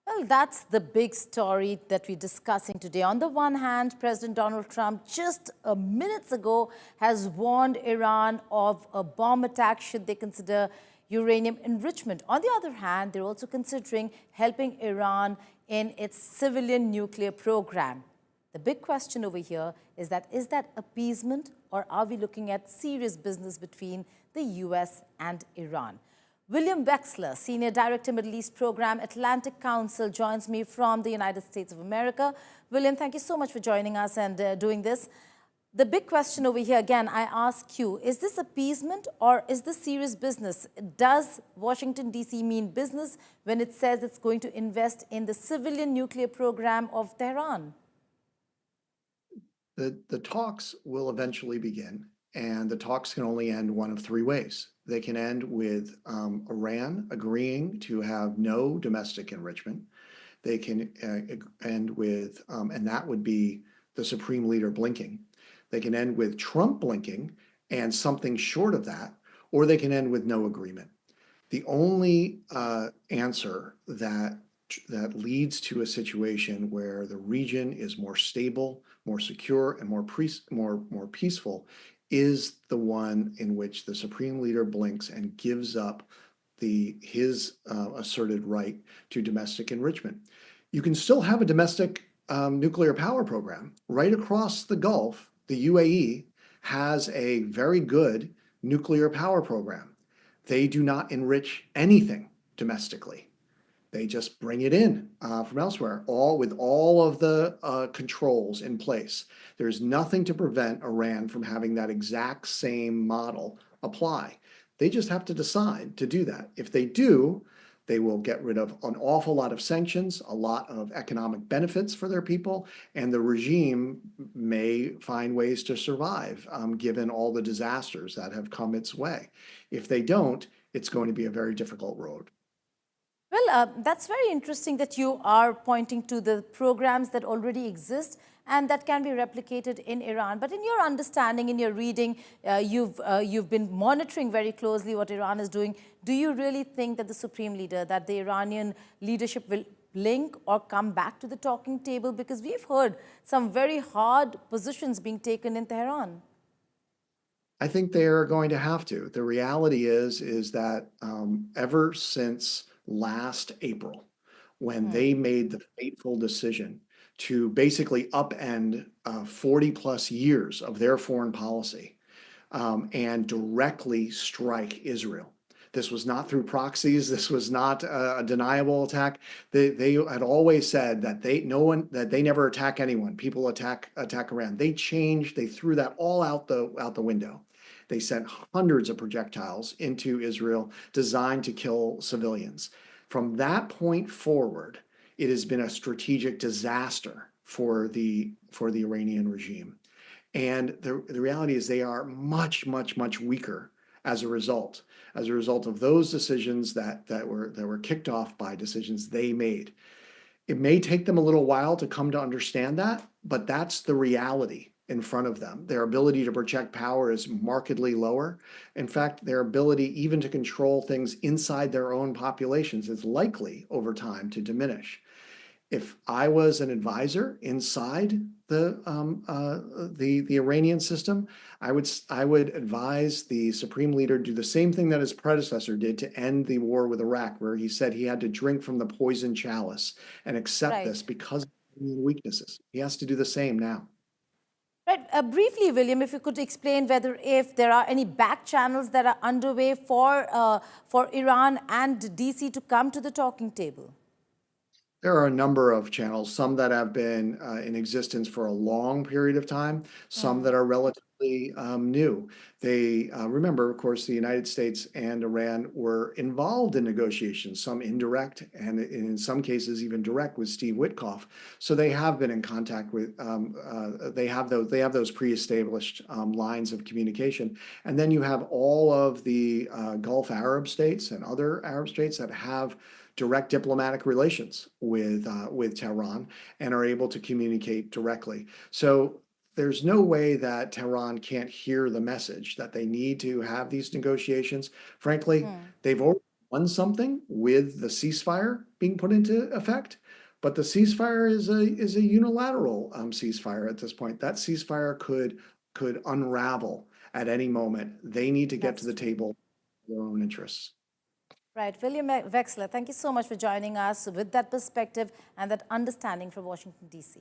Well, that's the big story that we're discussing today. On the one hand, President Donald Trump just minutes ago has warned Iran of a bomb attack should they consider uranium enrichment. On the other hand, they're also considering helping Iran in its civilian nuclear program. The big question over here is that appeasement, or are we looking at serious business between the US and Iran? William Wexler, Senior Director, Middle East Program, Atlantic Council, joins me from the United States of America. William, thank you so much for joining us and doing this. The big question over here, again, I ask you, is this appeasement or is this serious business? Does Washington, D.C. mean business when it says it's going to invest in the civilian nuclear program of Tehran? The talks will eventually begin, and the talks can only end one of three ways. They can end with Iran agreeing to have no domestic enrichment. They can end with, and that would be the Supreme Leader blinking. They can end with Trump blinking and something short of that, or they can end with no agreement. The only answer that leads to a situation where the region is more stable, more secure, and more peaceful is the one in which the Supreme Leader blinks and gives up his asserted right to domestic enrichment. You can still have a domestic nuclear power program. Right across the Gulf, the UAE has a very good nuclear power program. They do not enrich anything domestically. They just bring it in from elsewhere, all with all of the controls in place. There's nothing to prevent Iran from having that exact same model apply. They just have to decide to do that. If they do, they will get rid of an awful lot of sanctions, a lot of economic benefits for their people, and the regime may find ways to survive given all the disasters that have come its way. If they don't, it's going to be a very difficult road. Well, that's very interesting that you are pointing to the programs that already exist and that can be replicated in Iran. But in your understanding, in your reading, you've been monitoring very closely what Iran is doing. Do you really think that the Supreme Leader, that the Iranian leadership will blink or come back to the talking table? Because we've heard some very hard positions being taken in Tehran. I think they are going to have to. The reality is that ever since last April, when they made the fateful decision to basically upend 40 plus years of their foreign policy and directly strike Israel. This was not through proxies. This was not a deniable attack. They had always said that they never attack anyone. People attack Iran. They changed. They threw that all out the window. They sent hundreds of projectiles into Israel designed to kill civilians. From that point forward, it has been a strategic disaster for the Iranian regime. And the reality is they are much, much, much weaker as a result of those decisions that were kicked off by decisions they made. It may take them a little while to come to understand that, but that's the reality in front of them. Their ability to project power is markedly lower. In fact, their ability even to control things inside their own populations is likely over time to diminish. If I was an advisor inside the Iranian system, I would advise the Supreme Leader do the same thing that his predecessor did to end the war with Iraq, where he said he had to drink from the poison chalice and accept Right. this because of weaknesses. He has to do the same now. Right. Briefly, William, if you could explain whether if there are any back channels that are underway for Iran and DC to come to the talking table. There are a number of channels, some that have been in existence for a long period of time, some that are relatively new. They remember, of course, the United States and Iran were involved in negotiations, some indirect and in some cases even direct with Steve Witkoff. So they have been in contact with. They have those pre-established lines of communication, and then you have all of the Gulf Arab states and other Arab states that have direct diplomatic relations with Tehran and are able to communicate directly. So there's no way that Tehran can't hear the message that they need to have these negotiations. Frankly, they've already won something with the ceasefire being put into effect. But the ceasefire is a unilateral ceasefire at this point. That ceasefire could unravel at any moment. They need to get to That's the true. table for their own interests. Right. William Wexler, thank you so much for joining us with that perspective and that understanding from Washington, D.C.